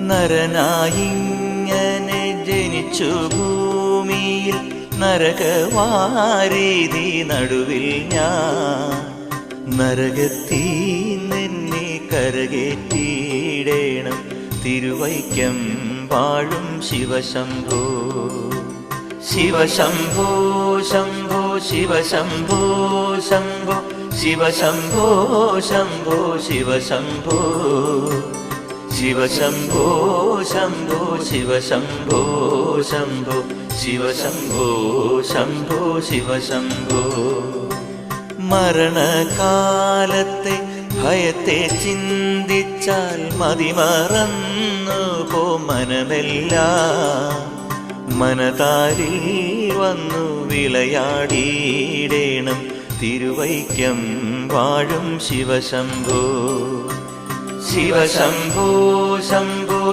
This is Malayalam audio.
നരനായിങ്ങനെ ജനിച്ചു ഭൂമിയിൽ നരകവാരീതി നടുവിൽ ഞാൻ നരകത്തീ നിന്നെ കരകേറ്റിയിടേണം തിരുവൈക്കം വാഴും ശിവശംഭോ ശിവശംഭോ ശംഭോ ശിവശംഭോ ശംഭോ ശിവശംഭോ ശംഭോ ശിവശംഭോ ശിവശംഭോ ശംഭോ ശിവശംഭോ ശംഭോ ശിവശംഭോ ശംഭോ ശിവശംഭോ മരണകാലത്തെ ഭയത്തെ ചിന്തിച്ചാൽ മതിമറന്നു പോ മനമെല്ലാം മനതാരിൽ വന്നു വിളയാടിയിടേണം തിരുവൈക്കം വാഴും ശിവശംഭോ ശിവശംഭോ ശംഭോ